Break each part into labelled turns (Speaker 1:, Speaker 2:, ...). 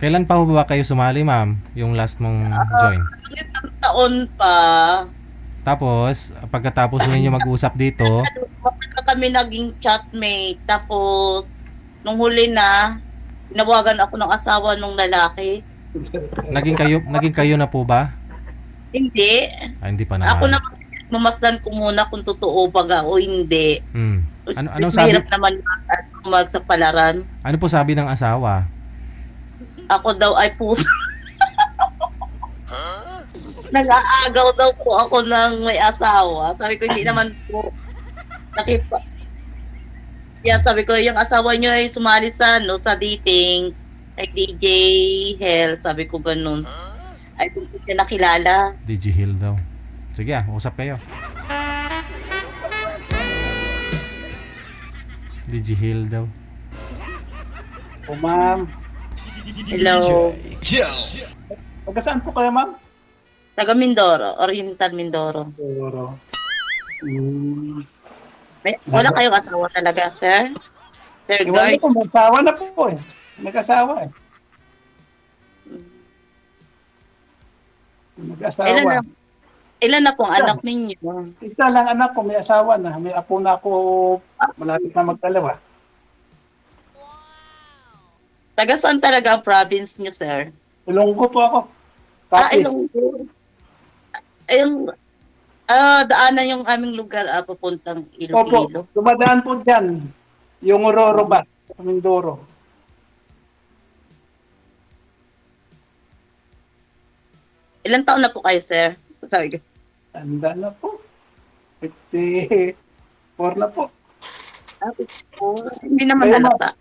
Speaker 1: Kailan pa ho ba kayo sumali, ma'am? Yung last mong join?
Speaker 2: Isang taon pa.
Speaker 1: Tapos, pagkatapos ho ninyo mag-usap dito,
Speaker 2: Bakit na kami naging chatmate. Tapos, nung huli na, tinawagan ako ng asawa nung lalaki.
Speaker 1: naging kayo na po ba?
Speaker 2: Hindi.
Speaker 1: Hindi pa
Speaker 2: Ako
Speaker 1: naman.
Speaker 2: na mamasdan ko muna kung totoo baga o hindi.
Speaker 1: Hmm. Anong sabi?
Speaker 2: Mahirap naman magsapalaran.
Speaker 1: Ano po sabi ng asawa?
Speaker 2: Ako daw ay puto. Nag-aagaw daw po ako ng may asawa. Sabi ko, hindi naman po. Nakipa. Yan, sabi ko, yung asawa niyo ay sumali sa, no, sa dating, like DJ Hell. Sabi ko ganun. Ay, kung siya nakilala.
Speaker 1: DJ Hill daw. Sige usap kayo. DJ Hill daw.
Speaker 3: O ma'am,
Speaker 2: Hello.
Speaker 3: taga saan po kayo ma'am?
Speaker 2: Taga Mindoro, Oriental Mindoro.
Speaker 3: Siguro.
Speaker 2: Wala kayong asawa talaga, sir? Sir
Speaker 3: Iwan
Speaker 2: Guard?
Speaker 3: ko, may asawa na po eh. Nag-asawa eh.
Speaker 2: Ilan
Speaker 3: Nag-asawa.
Speaker 2: na, ilan na pong anak ninyo?
Speaker 3: Isa lang anak ko, may asawa na. May apo na ako, malapit na magdalawa.
Speaker 2: Taga saan talaga ang province niyo, sir?
Speaker 3: Ilonggo po ako. Tapos,
Speaker 2: Ilonggo. Yung daanan yung aming lugar papuntang
Speaker 3: opo,
Speaker 2: Iloilo.
Speaker 3: dumadaan po dyan. Yung Ororo bus, sa Mindoro.
Speaker 2: Ilan taon na po kayo, sir? Sorry.
Speaker 3: Tanda na po. 54 na po.
Speaker 2: Hindi naman
Speaker 3: Ayun,
Speaker 2: halata.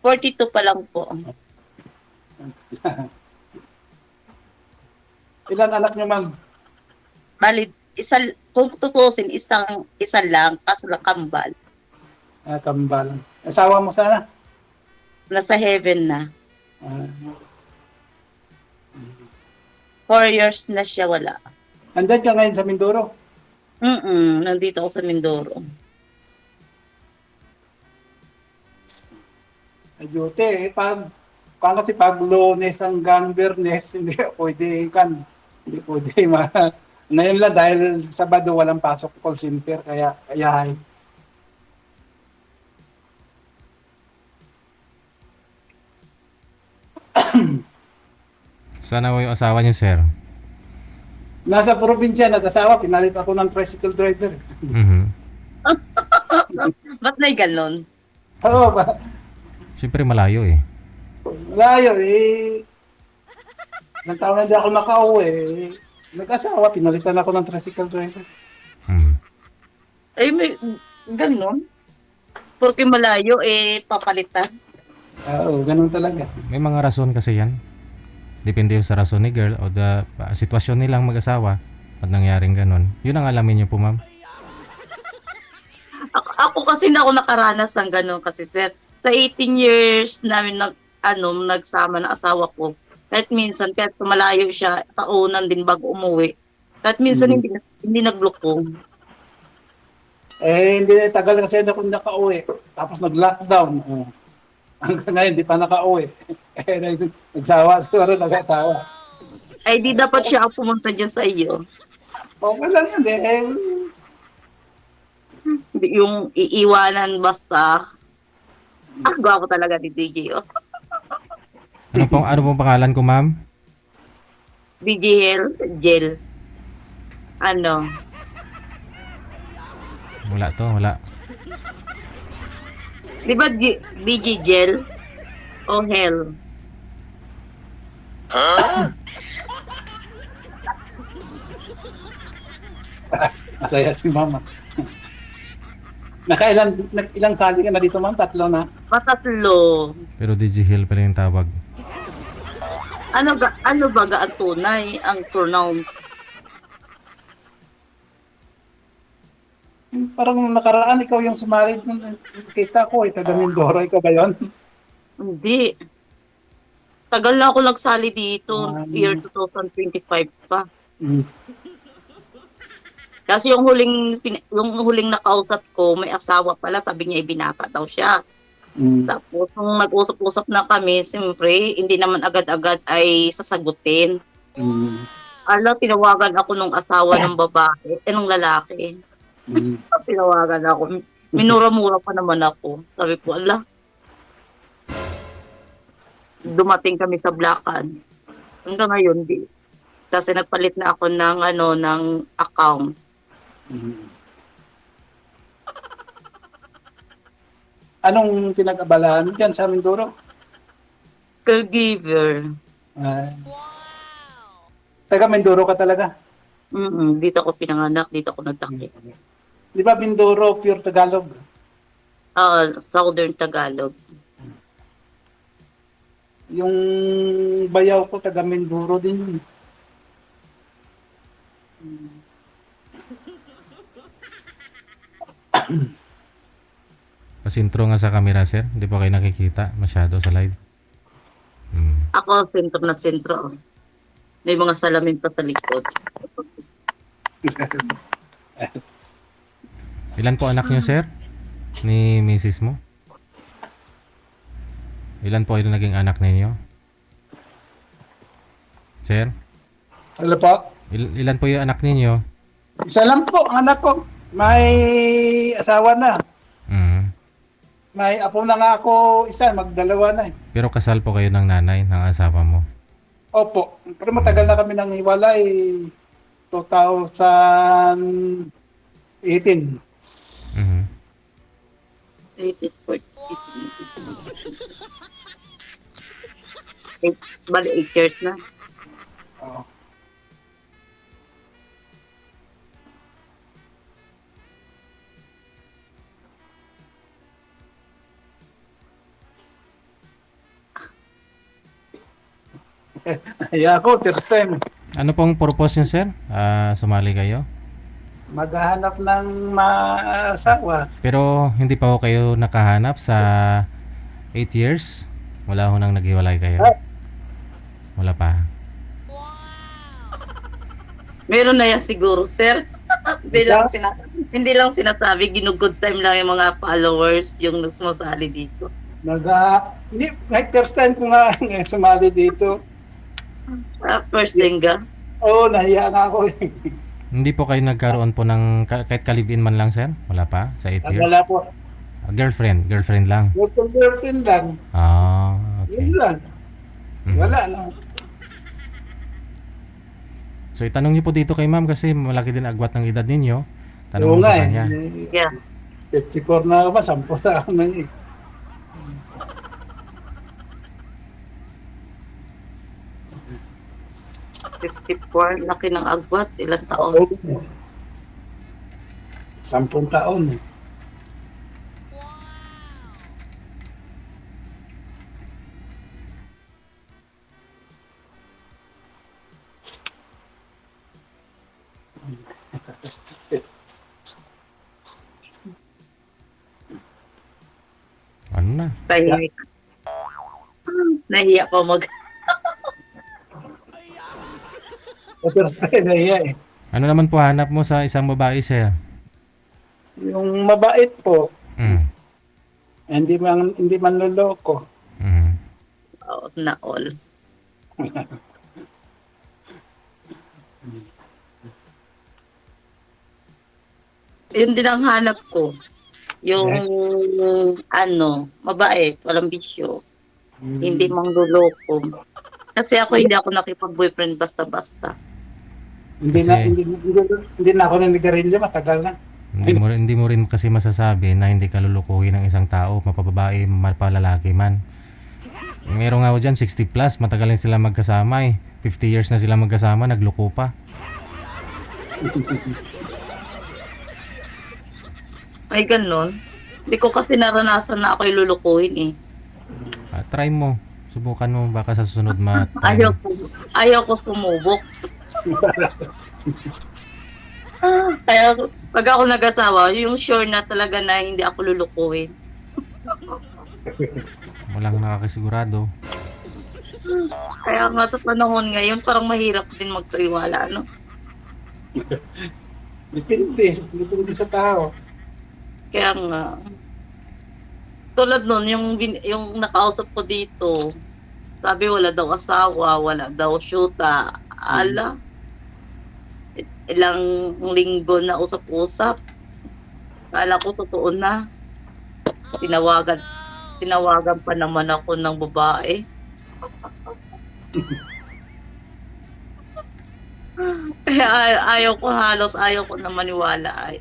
Speaker 2: 42 pa lang po.
Speaker 3: Ilan anak niyo ma'am?
Speaker 2: Bali, kung tutusin, isa lang, kaso lang kambal.
Speaker 3: Kambal. Asawa mo sana?
Speaker 2: Nasa heaven na.
Speaker 3: Ah,
Speaker 2: 4 years na siya wala.
Speaker 3: andyan ka ngayon sa Mindoro?
Speaker 2: Nandito ako sa Mindoro.
Speaker 3: Ayute, kasi pag Lunes hanggang Biyernes, hindi pwede hindi pwede Ngayon lang dahil Sabado walang pasok call center, kaya ayahay.
Speaker 1: Sana ho yung asawa niyo, sir.
Speaker 3: Nasa probinsya, nag-asawa, pinalit ako ng tricycle driver.
Speaker 1: Mhm.
Speaker 2: Ba't may ganon?
Speaker 3: Oo ba?
Speaker 1: Siyempre malayo eh.
Speaker 3: Malayo eh. Nang taon na di ako nakauwi eh. Nag-asawa, pinalitan ako ng tricycle driver.
Speaker 1: Mhm.
Speaker 2: Ay, may ganon. Porque malayo, papalitan.
Speaker 3: Oo, ganun talaga.
Speaker 1: May mga rason kasi yan. Depende yun sa rason ni girl o sitwasyon nilang mag-asawa at nangyaring ganun. Yun ang alamin niyo po, ma'am.
Speaker 2: Ako kasi na ako nakaranas ng ganon kasi, sir. Sa 18 years namin nagsama ng asawa ko, kahit minsan, kahit sa malayo siya, taunan din bago umuwi. Kahit minsan hindi naglukong.
Speaker 3: Eh, hindi tagal kasi ako nakauwi. Tapos nag-lockdown. Hanggang ngayon, di pa nakauwi. Eh, nagsawa. Siguro nag-asawa.
Speaker 2: Ay, di dapat siya ang pumunta dyan sa iyo.
Speaker 3: Okay lang yan eh.
Speaker 2: Hindi yung iiwanan basta. Gwapo talaga ni DJ. Oh.
Speaker 1: Ano pong pangalan ko, ma'am?
Speaker 2: DJ Gel. Ano?
Speaker 1: Wala.
Speaker 2: Di ba DJ Gel? O Hell?
Speaker 3: Masaya si mama. Ilang sali ka na dito ma'am? 3 na?
Speaker 2: Patatlo.
Speaker 1: Pero DJ Hill pa rin yung tawag.
Speaker 2: Ano ba ang tunay? Ang pronoun?
Speaker 3: Parang nakaraan, ikaw yung sumali. Kita ko, taga Mindoro. Ikaw ba yun?
Speaker 2: Hindi. Tagal na ako nagsali dito.
Speaker 3: Um,
Speaker 2: Year 2025 pa.
Speaker 3: Mm.
Speaker 2: Kasi yung huling nakausap ko, may asawa pala, sabi niya ibinata daw siya.
Speaker 3: Mm.
Speaker 2: Tapos, nung nag-usap-usap na kami, siyempre, hindi naman agad-agad ay sasagutin.
Speaker 3: Mm.
Speaker 2: Tinawagan ako nung asawa ng babae, nung lalaki.
Speaker 3: Mm.
Speaker 2: Tinawagan ako. Minura-mura pa naman ako. Sabi ko, dumating kami sa Blacan. Hanggang ngayon, di. Kasi nagpalit na ako ng account.
Speaker 3: Mm. Anong pinag-abalahan mo dyan sa Mindoro?
Speaker 2: Caregiver.
Speaker 3: Ah, taga Mindoro ka talaga?
Speaker 2: Dito ako pinanganak, dito ako nagtakip.
Speaker 3: Di ba Mindoro, pure Tagalog?
Speaker 2: Southern Tagalog.
Speaker 3: Yung bayaw ko, taga Mindoro din yun.
Speaker 1: Pasintro nga sa camera, sir. Hindi po kayo nakikita masyado sa live.
Speaker 2: Ako, sentro na sentro. May mga salamin pa sa likod.
Speaker 1: Ilan po anak niyo, sir? Ni misis mo? Ilan po yung naging anak ninyo? Sir?
Speaker 3: Ano po?
Speaker 1: Ilan po yung anak ninyo?
Speaker 3: Isa lang po, ang anak ko. May asawa na.
Speaker 1: Mm.
Speaker 3: May apo na nga ako isa, magdalawa na eh.
Speaker 1: Pero kasal po kayo ng nanay, ng asawa mo.
Speaker 3: Opo, pero matagal na kami nang hiwalay. 2018.
Speaker 1: Mhm.
Speaker 2: 84. Bali, 8 years na.
Speaker 3: Oo. Kaya ako, first time,
Speaker 1: Ano pong purpose niyo, sir? Sumali kayo?
Speaker 3: maghahanap ng maasawa.
Speaker 1: Pero hindi pa ho kayo nakahanap sa 8 years? Wala ho nang naghiwalay kayo? Wala pa.
Speaker 2: Meron na yan siguro, sir. hindi lang sinasabi, ginugod time lang yung mga followers yung nagsumasali dito.
Speaker 3: Hindi, kahit first time ko nga ngayon sumali dito.
Speaker 2: First singa.
Speaker 3: Oo, nahiya nga ako.
Speaker 1: Hindi po kayo nagkaroon po ng kahit kalibin man lang, sir? Wala pa sa 8 years?
Speaker 3: Wala po.
Speaker 1: Girlfriend lang.
Speaker 3: Girlfriend lang.
Speaker 1: Okay.
Speaker 3: Yun lang.
Speaker 1: Mhm.
Speaker 3: Wala na.
Speaker 1: So itanong niyo po dito kay ma'am kasi malaki din agwat ng edad ninyo. Tanong
Speaker 3: Oo
Speaker 1: mo
Speaker 3: nga
Speaker 1: sa
Speaker 3: eh.
Speaker 1: kanya.
Speaker 2: Yeah.
Speaker 3: 54 na ako ba? 10 na ako na eh.
Speaker 2: $54, laki ng agwat, ilang taon.
Speaker 3: 10 taon eh.
Speaker 1: Ano na?
Speaker 2: Tahimik. Nahiya pa
Speaker 3: First time nahiya eh.
Speaker 1: Ano naman po hanap mo sa isang babae, sir?
Speaker 3: Yung mabait po,
Speaker 1: Mm.
Speaker 3: hindi man loloko.
Speaker 1: Mm.
Speaker 2: na all. Yun din ang hanap ko. Yung mabait, walang bisyo. Hindi mangluloko. Kasi hindi ako nakipag-boyfriend basta-basta.
Speaker 3: Hindi na ako nanigarilyo, matagal na.
Speaker 1: Hindi mo rin kasi masasabi na hindi ka lulukuhin ng isang tao, mapababae, mapalalaki man. Meron nga ako dyan, 60 plus, matagal na sila magkasama eh. 50 years na sila magkasama, nagluko pa.
Speaker 2: Ay, ganun. Hindi ko kasi naranasan na ako'y lulukuhin eh.
Speaker 1: Try mo, subukan mo, baka sa susunod ma-try mo.
Speaker 2: Ayaw ko sumubok. Kaya pag ako nag-asawa, yung sure na talaga na hindi ako lulukuhin.
Speaker 1: Walang nakakasigurado.
Speaker 2: Kaya nga sa panahon ngayon, parang mahirap din magtiwala, no?
Speaker 3: Depende sa tao.
Speaker 2: Kaya nga, Tulad nun, yung nakausap ko dito, sabi wala daw asawa, wala daw syuta. Ala, ilang linggo na usap-usap. Kala ko totoo na. Tinawagan, tinawagan pa naman ako ng babae. Kaya ayaw ko na maniwala ay.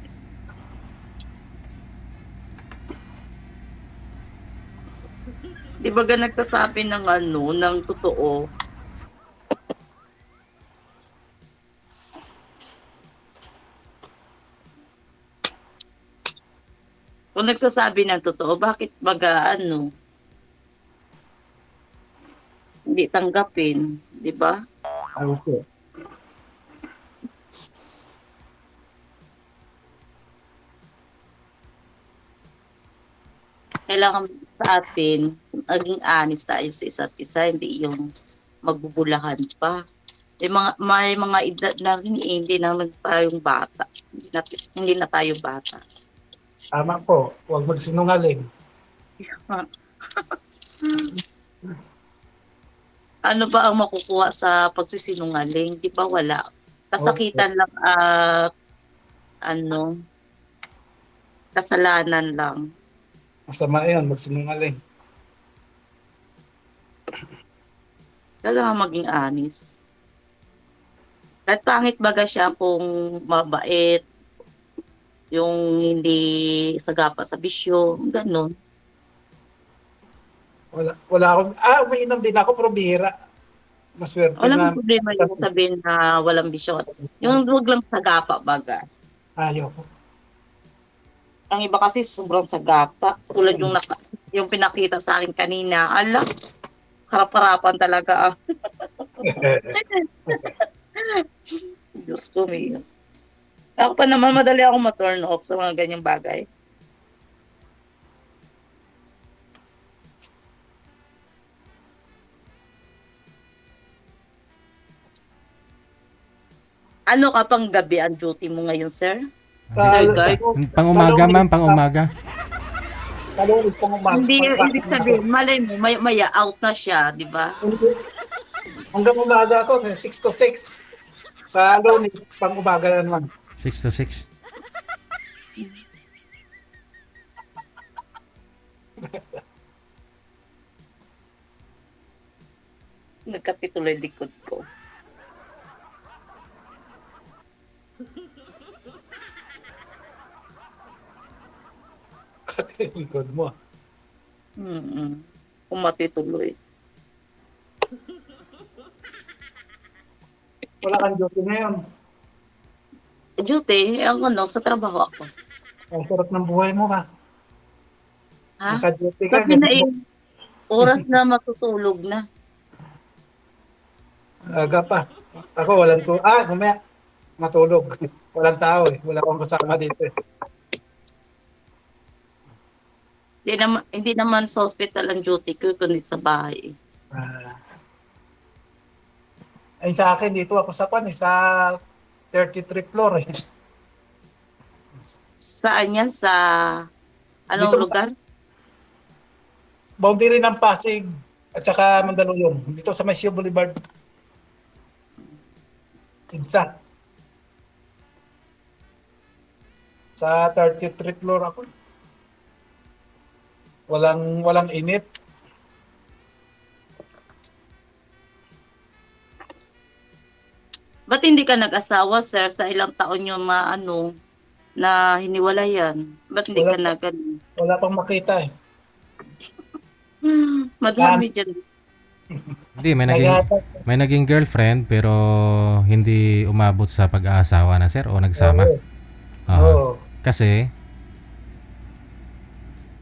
Speaker 2: Di ba ga nagsasabi ng ng totoo? Kung nagsasabi ng totoo, bakit baga hindi tanggapin, di ba?
Speaker 3: Okay.
Speaker 2: Kailangan sa atin, maging honest tayo sa isa't isa, hindi yung magbubulahan pa. May mga edad na rin, hindi naman tayong bata. Hindi na tayo bata.
Speaker 3: Tama po. Huwag magsinungaling.
Speaker 2: Ano ba ang makukuha sa pagsisinungaling? Di ba wala? Kasakitan lang at kasalanan lang.
Speaker 3: Masama yun, magsinungaling.
Speaker 2: Kailangan maging honest. Kahit pangit baga siya kung mabait, yung hindi sagapa sa bisyo, ganun.
Speaker 3: Wala akong, umiinom din ako, pero bihira. Maswerte na.
Speaker 2: Walang problema yung sabihin na walang bisyo. Yung huwag lang sagapa baga.
Speaker 3: Ayaw ko.
Speaker 2: Ang iba kasi sobrang sagapa. Tulad yung pinakita sa akin kanina. Ala, harap-harapan talaga. Diyos ko, may. Ako pa naman, madali ako ma-turn off sa mga ganyang bagay. Ano ka pang gabi ang duty mo ngayon, sir? Guys.
Speaker 1: Pang umaga, ma'am, pang umaga.
Speaker 3: Kalungit pang umaga.
Speaker 2: Hindi, ibig sabihin, malay mo, maya out na siya, di ba?
Speaker 3: Hanggang umaga ako, 6 to 6. Sa Lunes, pang umaga na naman.
Speaker 1: 6 to 6.
Speaker 2: Nagkapituloy likod ko.
Speaker 3: Likod mo.
Speaker 2: Kumatituloy.
Speaker 3: Wala kang duty ngayon.
Speaker 2: Duty, sa trabaho ako.
Speaker 3: Ang sarap ng buhay mo ka.
Speaker 2: Ha?
Speaker 3: Naka-duty ka.
Speaker 2: Sabi na oras na matutulog na.
Speaker 3: Aga pa. Ako walang mamaya. Matulog. Walang tao eh. Wala akong kasama dito eh.
Speaker 2: Hindi naman sa hospital ang duty ko, kundi sa bahay.
Speaker 3: Ay sa akin, dito ako sa sa 33 floor eh.
Speaker 2: Saan yan? Sa anong
Speaker 3: Dito,
Speaker 2: lugar?
Speaker 3: Boundary ng Pasig at saka Mandaluyong. Dito sa Masyo Boulevard. Insa. Sa 33 floor ako. Walang init.
Speaker 2: Ba't hindi ka nag-asawa, sir? Sa ilang taon yung na hiniwalayan? Ba't hindi ka
Speaker 3: Wala pang makita eh.
Speaker 2: Madami dyan.
Speaker 1: Hindi, may naging girlfriend pero hindi umabot sa pag-aasawa na, sir, o nagsama.
Speaker 3: Oo.
Speaker 1: Kasi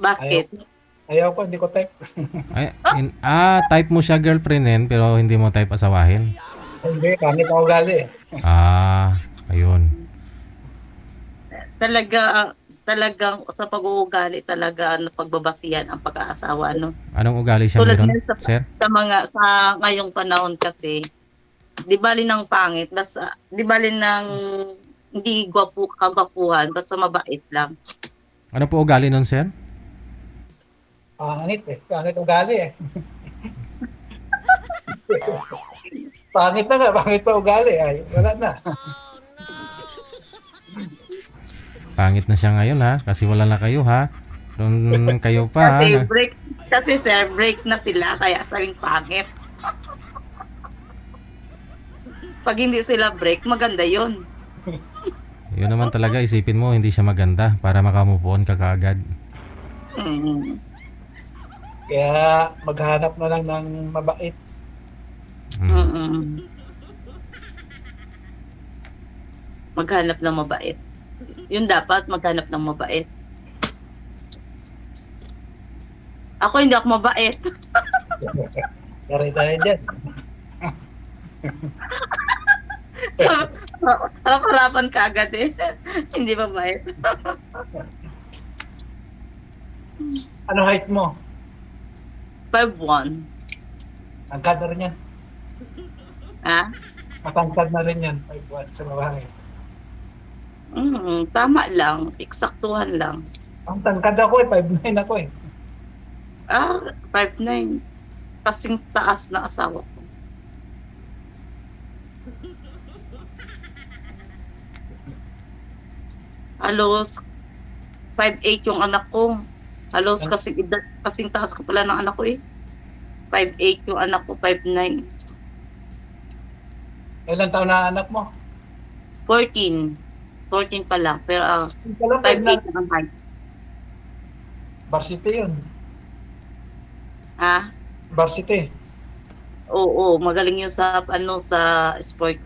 Speaker 2: Bakit?
Speaker 3: Ayaw ko, hindi ko type.
Speaker 1: type mo siya girlfriendin pero hindi mo type asawahin.
Speaker 3: Hindi, pangit ang ugali eh.
Speaker 1: Ayun.
Speaker 2: Talagang sa pag-uugali talaga pagbabasihan ang pag-aasawa, no?
Speaker 1: Anong ugali siya
Speaker 2: Tulad
Speaker 1: meron,
Speaker 2: yan
Speaker 1: sir?
Speaker 2: Sa ngayong panahon kasi, di bali ng pangit, basta di bali ng hindi kagwapuhan, basta mabait lang.
Speaker 1: Ano po ugali nun, sir?
Speaker 3: Pangit eh. Pangit ugali eh. Pangit na nga, pangit pa ugali. Ay, wala na.
Speaker 1: Pangit na siya ngayon ha, kasi wala na kayo ha. Doon kayo pa ha.
Speaker 2: Kasi sir, break na sila, kaya sabing pangit. Pag hindi sila break, maganda yun.
Speaker 1: Yun naman talaga, isipin mo, hindi siya maganda para makamove on ka kaagad.
Speaker 2: Mm.
Speaker 3: Kaya maghanap na lang ng mabait.
Speaker 2: Mm-mm. Maghanap ng mabait. Yun dapat, maghanap ng mabait. Ako hindi ako mabait.
Speaker 3: Yari tayo dyan.
Speaker 2: Harapan ka agad eh. Hindi mabait.
Speaker 3: Ano height mo?
Speaker 2: 5'1".
Speaker 3: Tangkad na rin yan.
Speaker 2: Ha?
Speaker 3: Matangkad na rin yan. 5'1" sa babae.
Speaker 2: Tama lang. Eksaktuhan lang.
Speaker 3: Ang tangkad ako eh. 5'9" ako eh.
Speaker 2: 5'9". Kasing taas na asawa ko. Halos 5'8" yung anak ko. Halos kasing taas ko pala ng anak ko eh. 5'8" yung anak ko, 5'9".
Speaker 3: Ilan taon na anak mo?
Speaker 2: 14. 14 pa lang. Pero
Speaker 3: Pala
Speaker 2: 5'8" ang height.
Speaker 3: Varsity yun.
Speaker 2: Ha?
Speaker 3: Varsity.
Speaker 2: Oo, magaling yun sa sport.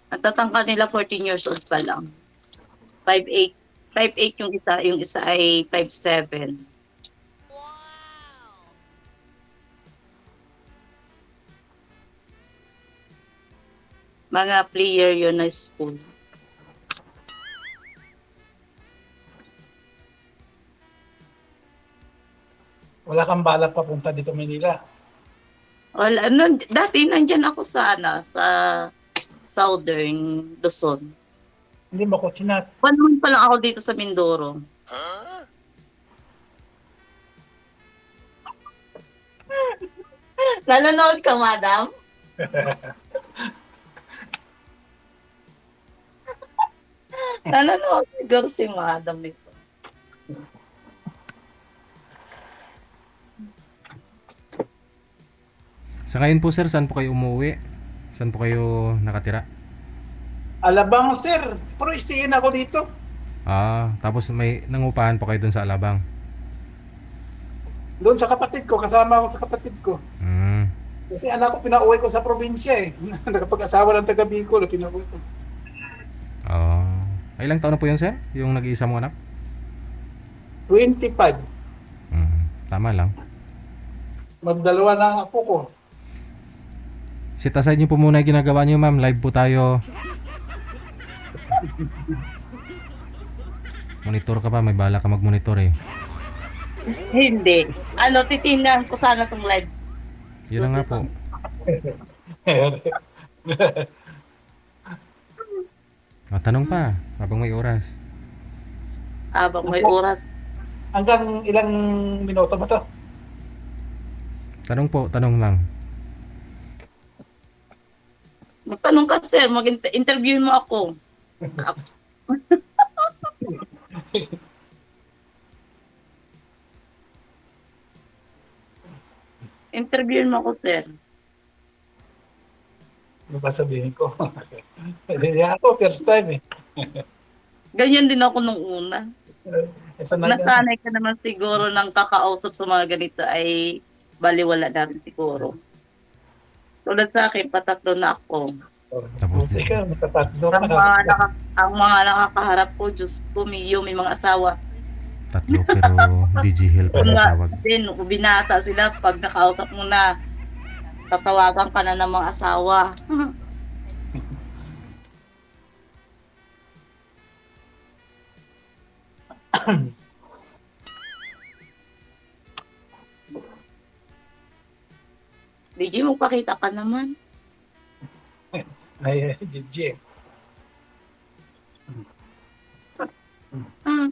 Speaker 2: Ang tatangkad nila 14 years old pa lang. 5'8". 5'8" yung isa ay 5'7". Mga player yun na school.
Speaker 3: Wala kang balak papunta dito Manila.
Speaker 2: Wala, dati nandyan ako sa Southern Luzon.
Speaker 3: Hindi mo ko chinat.
Speaker 2: 1 month pa lang ako dito sa Mindoro. Nanonood ka, madam? Nanonood siguro si madam ito.
Speaker 1: Sa ngayon po sir, saan po kayo umuwi? Saan po kayo nakatira?
Speaker 3: Alabang sir, pero istihin ako dito.
Speaker 1: Tapos may nangupahan po kayo dun sa Alabang.
Speaker 3: Doon sa kapatid ko, kasama ako sa kapatid ko.
Speaker 1: Hmm.
Speaker 3: Kasi anak ko pinauwi ko sa probinsya eh. Nakapag-asawa ng taga Bicol, pinauwi ko.
Speaker 1: Ilang taon na po yun sir? Yung nag-iisa mong anak?
Speaker 3: 25.
Speaker 1: Tama lang.
Speaker 3: Magdalawa na ang apo ko.
Speaker 1: Sit aside nyo po muna yung ginagawa nyo ma'am. Live po tayo. Monitor ka pa, may bala ka mag-monitor eh.
Speaker 2: Hindi. Titingnan ko sana tong live.
Speaker 1: Yun na nga po. Tanong pa, habang may oras.
Speaker 2: Habang may oras.
Speaker 3: Hanggang ilang minuto ba to?
Speaker 1: Tanong po, tanong lang.
Speaker 2: Magtanong ka, sir. Mag-interview mo ako. Interviewin mo ako, sir.
Speaker 3: Ano ba sabihin ko? Hindi ako, first time eh.
Speaker 2: Ganyan din ako nung una.
Speaker 3: Sanay ka na.
Speaker 2: Nasanay ka naman siguro ng kakausap sa mga ganito ay baliwala na rin siguro. Tulad sa akin, patatlo na ako.
Speaker 1: Tapos
Speaker 3: Buti ka, matatatlo
Speaker 2: Ang
Speaker 3: ka.
Speaker 2: ang mga nakakaharap ko, Diyos ko, may mga asawa.
Speaker 1: tatlo pero DG Hill pa ang tawag.
Speaker 2: Din, binata sila pag nakausap mo na, tatawagan ka na ng mga asawa. DJ, magpakita ka naman.
Speaker 3: Ay, DJ.
Speaker 2: Hmm.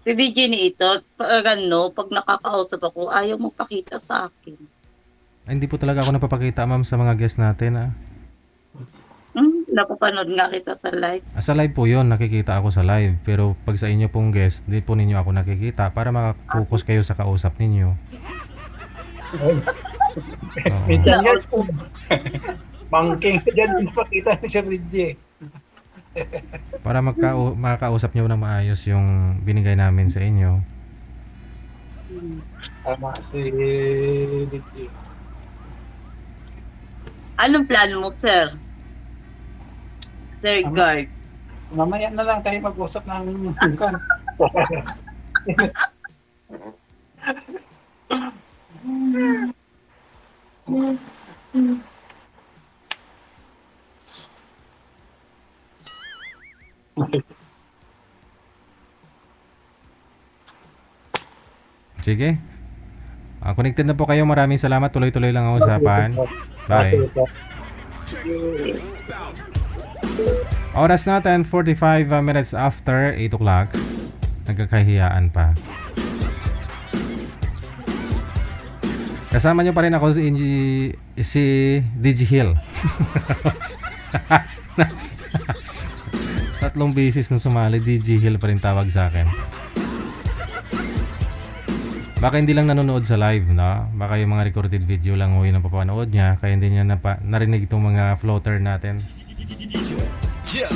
Speaker 2: Si DJ ni ito, pag ano, pag nakakausap ako, ayaw magpakita sa akin.
Speaker 1: Ay, hindi po talaga ako napapakita, ma'am, sa mga guests natin. Ah.
Speaker 2: Napapanood nga kita sa live.
Speaker 1: Sa live po yon, nakikita ako sa live. Pero pag sa inyo pong guest, di po ninyo ako nakikita para makafocus kayo sa kausap ninyo. Oo.
Speaker 3: Minsan yan. Bangking dyan, pakita ni Sir DJ.
Speaker 1: Para makakausap nyo na maayos yung binigay namin sa inyo.
Speaker 3: Tama si DJ.
Speaker 2: Anong plano mo, sir? Sir Guard.
Speaker 3: Mamaya na lang tayo mag-usap ng kan.
Speaker 1: Sige. Connected na po kayo. Maraming salamat. Tuloy-tuloy lang ang usapan. Bye. Oras natin, 45 minutes after 8 o'clock. Nagkakahiyaan pa. Kasama nyo pa rin ako si DJ Hill. 3 beses na sumali, DJ Hill pa rin tawag sa akin. Baka hindi lang nanonood sa live, no? Baka yung mga recorded video lang yung napapanood niya, kaya hindi niya narinig itong mga floater natin.
Speaker 4: Yeah.